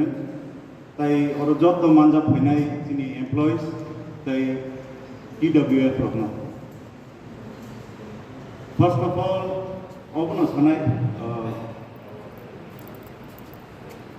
Advertisement. Tai or Joto manja Khwnaia Chini employees, tai TWF Rokno. First of all, open sanai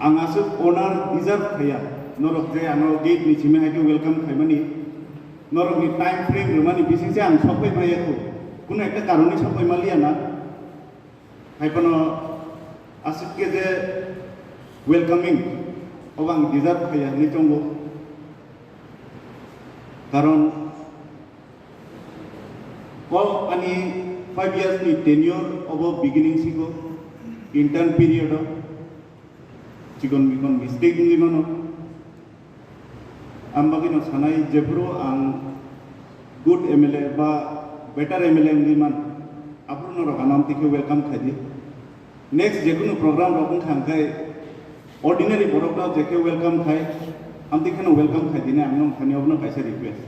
ang asuk owner deserve khaya. Norok je ano gate ni chime hake welcome khaimani. Norok ni time frame rumani bising se ang sokai maya ko. Kuno ekta karone sokai malia na. Haipano asuk ke je welcoming obang deserve khaya ni chongo. Karon ko ani 5 years ni tenure of beginning sigo intern period Cikon mistake ni mano, ambagi no sanai jebro ang good MLA ba better MLA ni man, apro no rokanam tike welcome khadi. Next jekuno program rokun khangkai ordinary program jeke welcome khai, am tike no welcome khadi ne amno khani obno kaise request.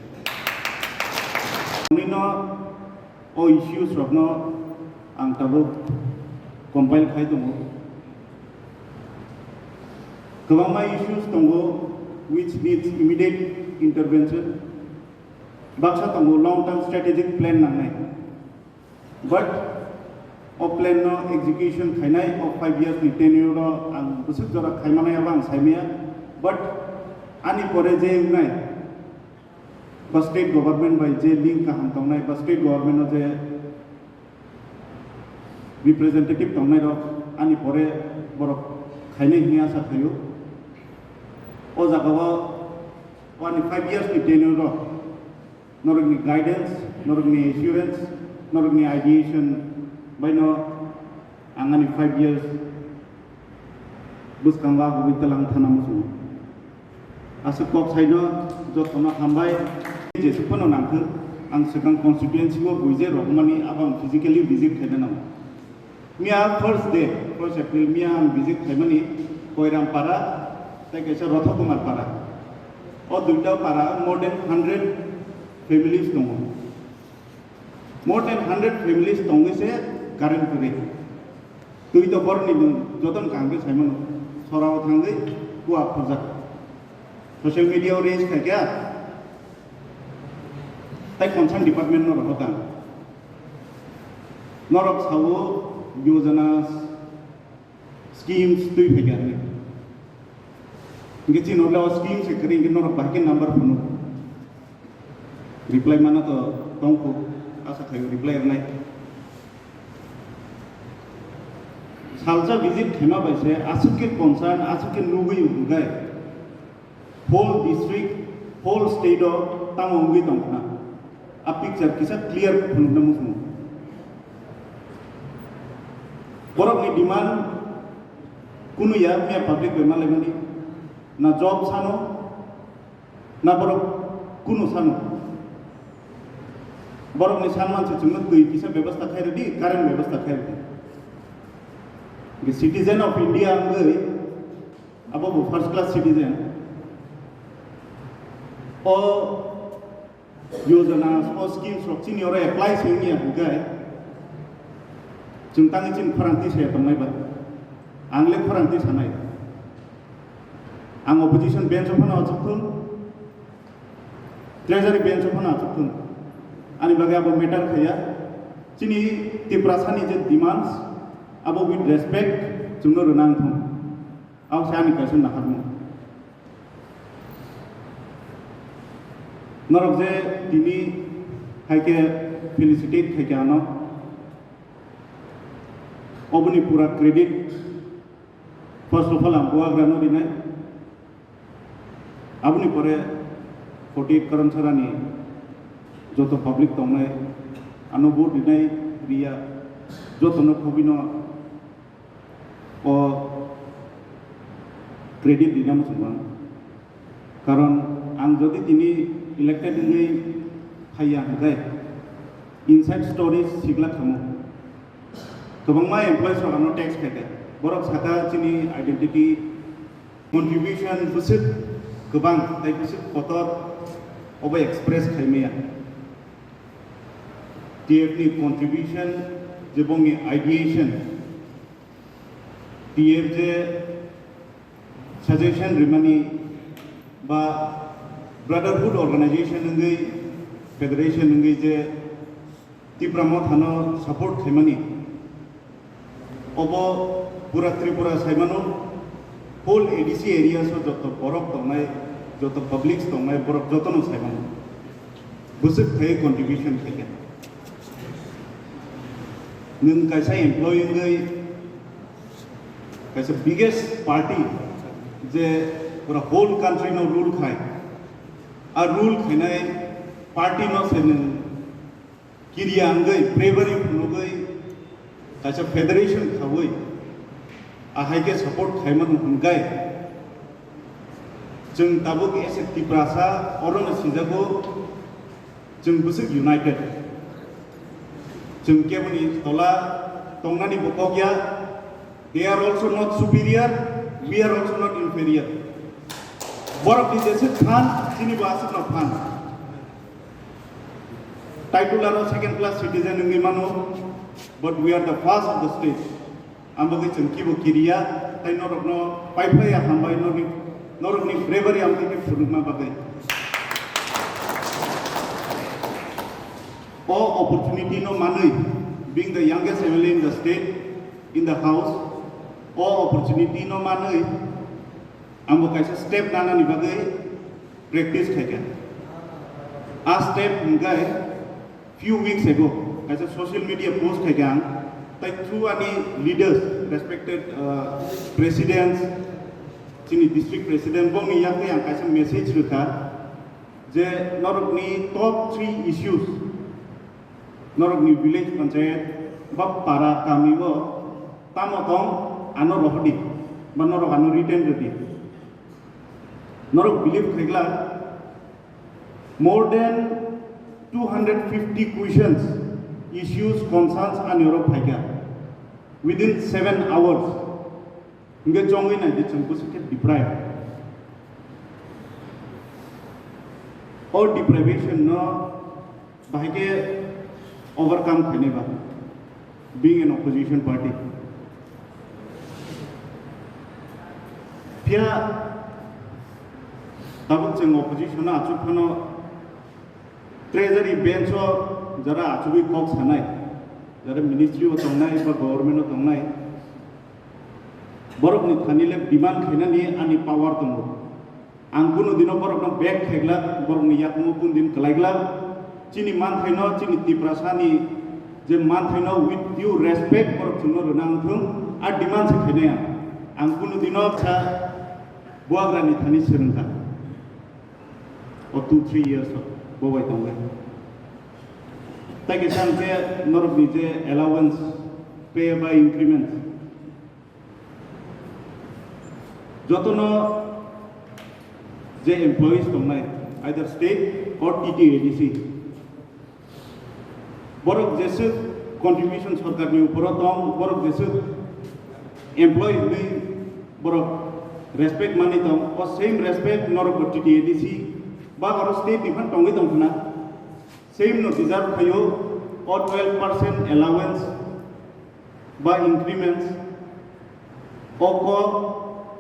Nino o issues rokno ang tabo compile khai tumo. Kwrwngwi issues tongo which needs immediate intervention. Baksa tongo long-term strategic plan nangnai. But of plan no execution khainai of 5 years ni tenure ro ang busuk jora khaimana abang saimia. But ani pore je nai. Ba state government by je link kaham tongnai ba state government no je representative tongnai ro ani pore borok khainai hiya sa thayo. O jagawa 5 years ni tenure ro norok ni guidance, norok ni assurance, norok ni ideation by no angani 5 years bus kangwa go bitalang thana musu asuk kok saino joto na hambai je supono nangku ang sekang constituency go buije rokmani abang physically visit khadana mia first April mia visit khaimani koiram para Kaisa Rotha Kumar para. O duita para more than 100 families tongo. More than 100 families tongo se current kare. Duita bor ni joton kangge saimano sorao thangai kuwa project. Social media raise kaya. Tai concern department no rahota. Norok sawo yojanas schemes tui bhegani. Nggak cina orang scheme sekering kita orang bahkan number penuh. Reply mana tu tongko asa kayu reply naik. Salsa visit khema baise asukin concern asukin nugi ugai. Whole district, whole state of Khwlainani tongkna. A picture kisah clear penuh namu semua. Borok ni demand kunu ya punya public bema lagi na job sano na borok kuno sano borok ni sanman se chungut dui kisa ବ୍ୟବস্থা khai redi current ବ୍ୟବস্থা khai redi the citizen of India ngai abo first class citizen o yojana o schemes rok chini ora apply sengni bugai chungtang chin pharanti se tamai ba angle pharanti sanai ang opposition bench of na achukun treasury bench of na achukun ani bagai abo matter khaya chini Tipra sani je demands abo with respect chungno runang thum aw sani kasun na harmu norok je tini haike felicitate khaya ano obuni pura credit first of all am goa grano dinai Abni pore 48 कर्मचारी जोतो public तंगनाय अनुभव दिनाय रिया जोतो न खबिनो ओ credit दिना मुसुमान कारण आं जदि तिनी elected नै फाया हगाय इनसाइड स्टोरीज सिगला खमो गोबांमा एमप्लॉयज फोरानो टैक्स खायदे बरक साका चिनि आइडेंटिटी कंट्रीब्यूशन बुसुत गोबां ताइ बुसुत फटर अब express खायमेया TF ni contribution jebongi ideation TF je suggestion remani ba brotherhood organization ngai federation ngai je Tipra Motha no support khaimani obo pura Tripura saimano whole ADC areas so joto borok tongnai joto publics tongnai borok joto no saimano busuk thai contribution thaiga nung kaisa employee ngai kaisa biggest party je pura whole country no rule khai a rule khainai party no senen kiriya ngai bravery phunugai kaisa federation khawai a haike support khaiman hungai jeng tabuk ese Tiprasa oron sijago jeng busuk united jeng kebuni tola tongnani bokogya they are also not superior we are also not inferior borok di jese khan chini basu na khan title are second class citizen ngi mano but we are the first of the state ambagai chengki bo kiriya tai norok no pai ya hambai norok ni bravery amti ke phuruma bagai all opportunity no manui being the youngest MLA in the state in the house all opportunity no manui ambo kaisa step nana ni bagai practice khaika a step ngai few weeks ago kaisa social media post khaika tai through any leaders respected presidents Chini district president bong ni yak yang kaisa message rukha je Norok ni top 3 issues Norok ni village panchayat bab para kami bo tamotong ano rohdi ba Norok ano return rodi Norok believe khagla more than 250 questions issues concerns and Europe haika within 7 hours nge chongwi na je chungku se deprived or deprivation no bahike overcome khane ba being an opposition party pia tabuk cheng opposition na achu phano treasury bench o jara achubi kok sanai jara ministry o tongnai ba government o tongnai borok ni thanile demand khainani ani power tongo angkuno dino borok no back khegla borok ni yakmu kun din kalaigla chini man thaino chini Tiprasani je man thaino with due respect borok chuno runang thung a demand se khainaya angkuno dino kha buagra ni thani serungka or 2-3 years bowai tonga take chance Norok ni je allowance pay by increments jotono je employees tongnai either state or TTADC borok jesu contribution sarkar ni upor tong borok jesu employees ni borok respect mani tong or same respect Norok TTADC ba aro state different tongi tong khna same no deserve khayo or 12% allowance by increments oko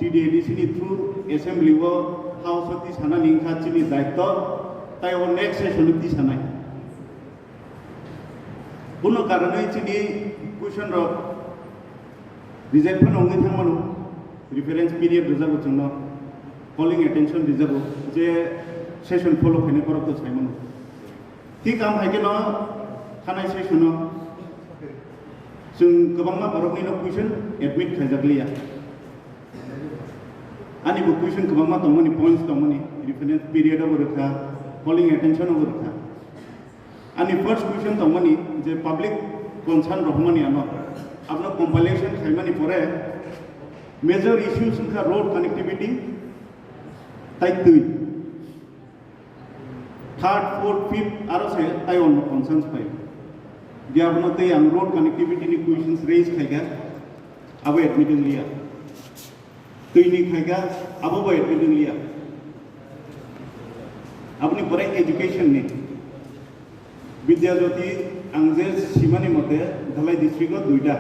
TDADC ni through assembly wo house oti sana lingkha chini daitto tai o next session ti sanai buno karane chini question ro reject phan ongi thangmanu reference period reserve chungno calling attention reserve je session follow khane korok to saimanu ti kam haike no khanai session no sung gobangma borok ni no question admit khajakliya ani bu question kabangma tongmani points tongmani reference period over rakha calling attention over rakha ani first question tongmani je public concern rohmani ano apna compilation khaimani pore major issues ka road connectivity type 2 third fourth fifth aro se tai on concerns pai gyabno te ang road connectivity ni questions raise khaiga abo admitting liya tuini khaiga abo bo admitting liya apni pore education ni vidya jyoti angje simani mote dhalai district o duita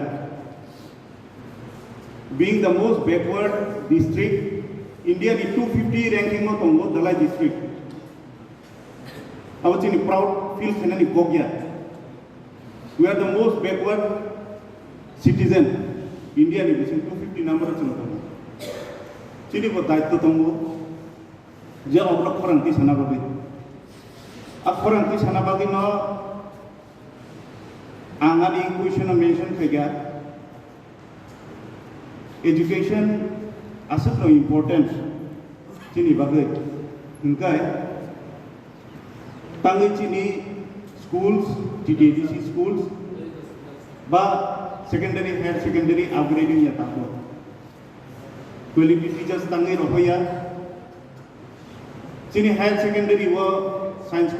being the most backward district India ni 250 ranking no tongo Dalai district. Abo chini proud feel Khwnani Gogya. We are the most backward citizen. India ni Bising 250 number chino tongo. Chini bo daitto tongo. Je oblok Khwrwngti sana babi. Ab Khwrwngti sana bagi no angani question mention kaya. Education asal no important. Chini bagi. Hingkai tangi Chini schools, TDDC schools, ba secondary, higher secondary upgrading ya tako. Quality teachers tangi rohaya. Chini higher secondary wo science